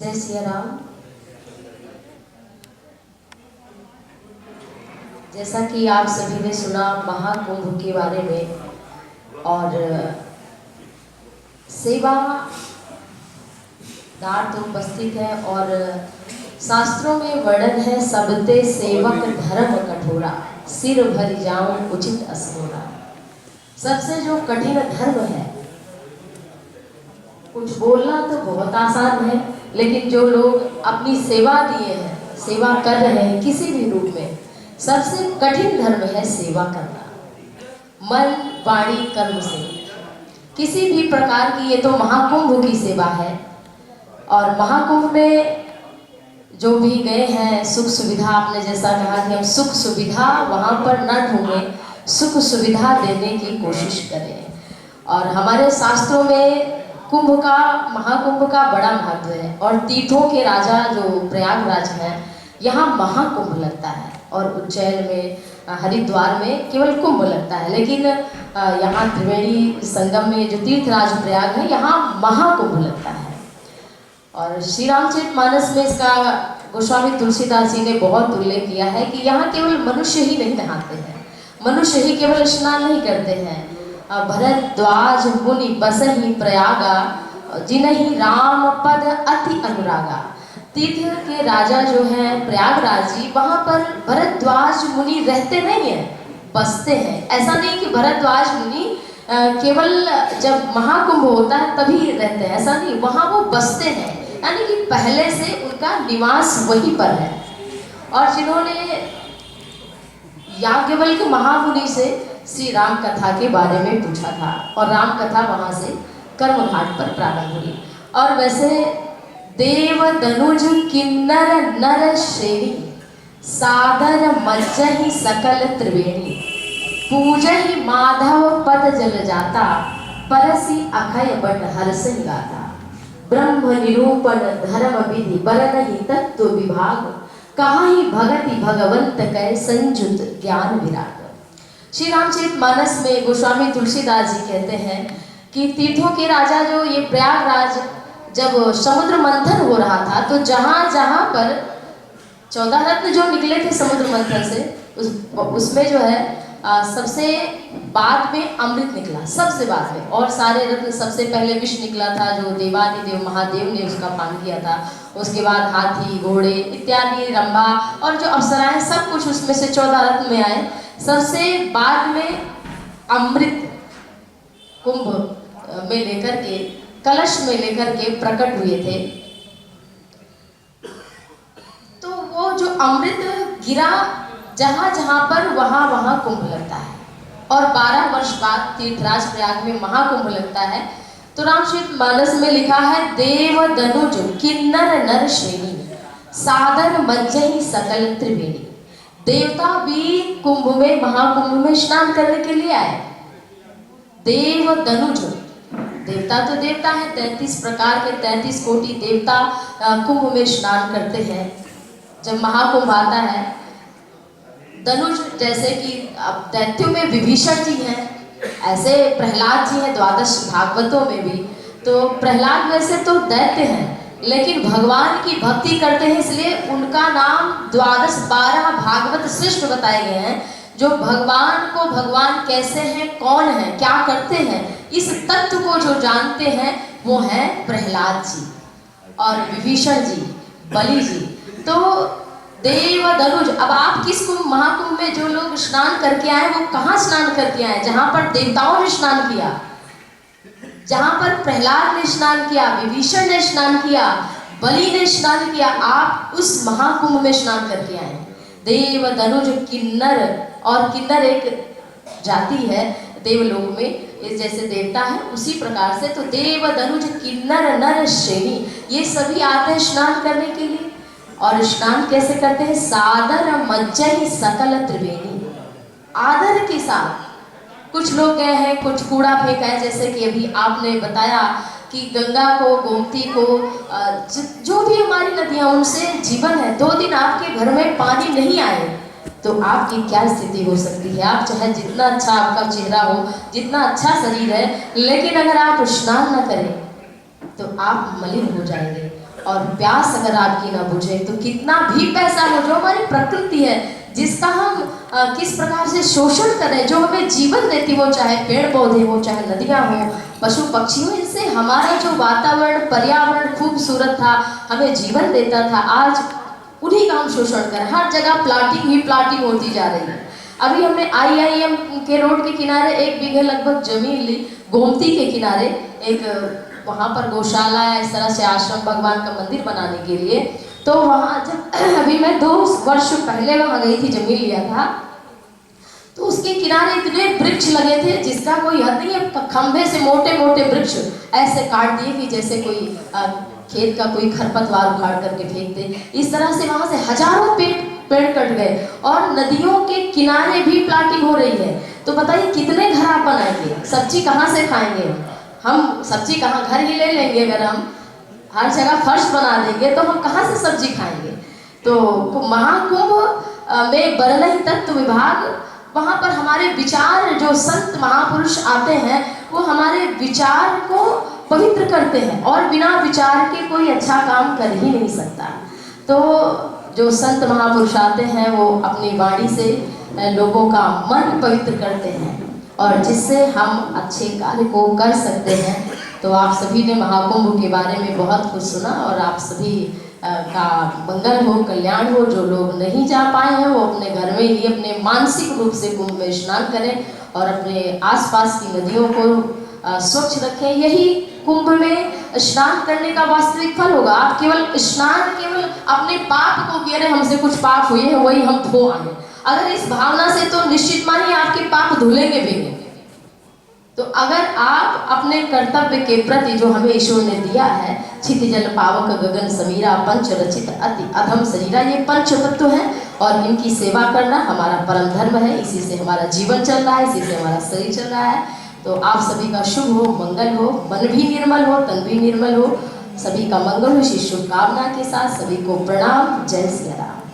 जय सिया राम। जैसा कि आप सभी ने सुना महाकुंभ के बारे में, और सेवादार तो उपस्थित है और शास्त्रों में वर्णन है, सबते सेवक धर्म कठोरा, सिर भर जाऊं उचित असोरा। सबसे जो कठिन धर्म है, कुछ बोलना तो बहुत आसान है, लेकिन जो लोग अपनी सेवा दिए हैं, सेवा कर रहे हैं किसी भी रूप में, सबसे कठिन धर्म है सेवा करना, मन वाणी कर्म से, किसी भी प्रकार की। ये तो महाकुंभ की सेवा है, और महाकुंभ में जो भी गए हैं, सुख सुविधा, आपने जैसा कहा कि हम सुख सुविधा वहाँ पर न ढूंढें, सुख सुविधा देने की कोशिश करें। और हमारे शास्त्रों में कुंभ का, महाकुंभ का बड़ा महत्व है। और तीर्थों के राजा जो प्रयागराज है, यहाँ महाकुंभ लगता है, और उज्जैन में, हरिद्वार में केवल कुंभ लगता है, लेकिन यहाँ त्रिवेणी संगम में जो तीर्थराज प्रयाग है, यहाँ महाकुंभ लगता है। और श्री रामचरितमानस में इसका गोस्वामी तुलसीदास जी ने बहुत उल्लेख किया है कि यहाँ केवल मनुष्य ही नहीं नहाते हैं, मनुष्य ही केवल स्नान नहीं करते हैं। भरद्वाज मुनि बसहि प्रयागा, जिनहि राम पद अति अनुरागा। तीर्थ के राजा जो हैं प्रयागराज जी, वहाँ पर भरद्वाज मुनि रहते नहीं हैं, बसते हैं। ऐसा नहीं कि भरद्वाज मुनि केवल जब महाकुंभ होता है तभी रहते हैं, ऐसा नहीं, वहाँ वो बसते हैं, यानी कि पहले से उनका निवास वहीं पर है। और जिन्होंने याज्ञवल्क्य महामुनि से श्री राम कथा के बारे में पूछा था, और राम कथा वहाँ से कर्मघाट पर प्रारंभ हुई। और वैसे देव दनुज किन्नर नर श्रेणी, सादर मज्जहि सकल त्रिवेणी, पूजहि माधव पद जल जाता, परसी अखय बट हर्षहि गाता। ब्रह्म निरूपण धर्म विधि बरनहि तत्व विभाग, कहाहि भगति भगवंत कै संजुत ज्ञान विराग। श्री रामचरितमानस में गोस्वामी तुलसीदास जी कहते हैं कि तीर्थों के राजा जो ये प्रयागराज, जब समुद्र मंथन हो रहा था, तो जहाँ जहाँ पर 14 रत्न जो निकले थे समुद्र मंथन से, उसमें जो है सबसे बाद में अमृत निकला, सबसे बाद में। और सारे रत्न, सबसे पहले विष निकला था, जो देवादिदेव महादेव ने उसका पान किया था। उसके बाद हाथी, घोड़े इत्यादि, रंभा और जो अप्सराएं, सब कुछ उसमें से 14 रत्न में आए। सबसे बाद में अमृत कुंभ में लेकर के, कलश में लेकर के प्रकट हुए थे। तो वो जो अमृत गिरा जहां जहां पर, वहां वहां कुंभ लगता है। और 12 वर्ष बाद तीर्थराज प्रयाग में महाकुंभ लगता है। तो रामचरितमानस में लिखा है, देव दनुज किन्नर नर श्रेणी, सादर मज्जहि सकल त्रिवेणी। देवता भी कुंभ में, महाकुंभ में स्नान करने के लिए आए। देव दनुज, देवता तो देवता है, 33 प्रकार के 33 कोटि देवता कुंभ में स्नान करते हैं जब महाकुंभ आता है। धनुष, जैसे कि अब दैत्यों में विभीषण जी हैं, ऐसे प्रहलाद जी हैं द्वादश भागवतों में भी। तो प्रहलाद वैसे तो दैत्य हैं, लेकिन भगवान की भक्ति करते हैं, इसलिए उनका नाम 12 भागवत श्रेष्ठ बताए गए हैं। जो भगवान को, भगवान कैसे हैं, कौन है, क्या करते हैं, इस तत्व को जो जानते हैं, वो है प्रहलाद जी और विभीषण जी, बलि जी। तो देव दनुज, अब आप किस कुंभ, महाकुंभ में जो लोग स्नान करके आए, वो कहाँ स्नान करके आए? जहां पर देवताओं ने स्नान किया, जहां पर प्रहलाद ने स्नान किया, विभीषण ने स्नान किया, बलि ने स्नान किया, आप उस महाकुंभ में स्नान करके आए। देव दनुज किन्नर, और किन्नर एक जाति है देवलोक में, जैसे देवता है उसी प्रकार से। तो देव दनुज किन्नर नर श्रेणी, ये सभी आते हैं स्नान करने के लिए। और स्नान कैसे करते हैं? सादर मज्जहि सकल त्रिवेणी, आदर के साथ। कुछ लोग गए हैं, कुछ कूड़ा फेंका है, जैसे कि अभी आपने बताया कि गंगा को, गोमती को, जो भी हमारी नदियां, उनसे जीवन है। 2 दिन आपके घर में पानी नहीं आए तो आपकी क्या स्थिति हो सकती है? आप चाहे जितना अच्छा आपका चेहरा हो, जितना अच्छा शरीर है, लेकिन अगर आप स्नान न करें तो आप मलिन हो जाएंगे। और प्यास अगर आपकी ना बुझे तो कितना भी पैसा हो, जो हमारी प्रकृति है जिसका हम किस प्रकार से शोषण करें, जो हमें जीवन देती हो, चाहे पेड़ पौधे हो, चाहे नदियां हो, पशु पक्षी हो, इनसे हमारा जो वातावरण पर्यावरण खूबसूरत था, हमें जीवन देता था, आज उन्हीं का हम शोषण करें। हर जगह प्लाटिंग ही प्लाटिंग होती जा रही है। अभी हमने IIM के रोड के किनारे 1 बीघे लगभग जमीन ली, गोमती के किनारे एक वहाँ पर गौशाला है, इस तरह से आश्रम भगवान का मंदिर बनाने के लिए। तो वहाँ जब अभी मैं 2 वर्ष पहले वहाँ गई थी, जमीन लिया था, तो उसके किनारे इतने वृक्ष लगे थे जिसका कोई हद नहीं है। खंभे से मोटे मोटे वृक्ष ऐसे काट दिए कि जैसे कोई खेत का कोई खरपतवार उखाड़ करके फेंक दे, इस तरह से वहाँ से हजारों पेड़ कट गए। और नदियों के किनारे भी प्लाटिंग हो रही है। तो बताइए कितने घर आप बनाएंगे, सब्जी कहाँ से खाएंगे हम? सब्जी कहाँ, घर ही ले लेंगे अगर हम हर जगह फर्श बना देंगे तो हम कहाँ से सब्जी खाएंगे? तो महाकुंभ में बरनई तत्व विभाग, वहाँ पर हमारे विचार, जो संत महापुरुष आते हैं वो हमारे विचार को पवित्र करते हैं, और बिना विचार के कोई अच्छा काम कर ही नहीं सकता। तो जो संत महापुरुष आते हैं वो अपनी वाणी से लोगों का मन पवित्र करते हैं, और जिससे हम अच्छे कार्य को कर सकते हैं। तो आप सभी ने महाकुंभ के बारे में बहुत कुछ सुना, और आप सभी का मंगल हो, कल्याण हो। जो लोग नहीं जा पाए हैं वो अपने घर में ही अपने मानसिक रूप से कुंभ में स्नान करें और अपने आसपास की नदियों को स्वच्छ रखें। यही कुंभ में स्नान करने का वास्तविक फल होगा। आप केवल स्नान केवल अपने पाप को, कि अरे हमसे कुछ पाप हुए हैं वही हम धो आए, अगर इस भावना से, तो निश्चित मानिए आपके पाप धुलेंगे भी नहीं। तो अगर आप अपने कर्तव्य के प्रति, जो हमें ईश्वर ने दिया है, क्षिति जल पावक गगन समीरा पंच रचित अति अधम शरीरा, ये पंच तत्व है और इनकी सेवा करना हमारा परम धर्म है। इसी से हमारा जीवन चल रहा है, इसी से हमारा शरीर चल रहा है। तो आप सभी का शुभ हो, मंगल हो, मन भी निर्मल हो, तन भी निर्मल हो, सभी का मंगल हो। इसी शुभकामना के साथ सभी को प्रणाम। जय सिया राम।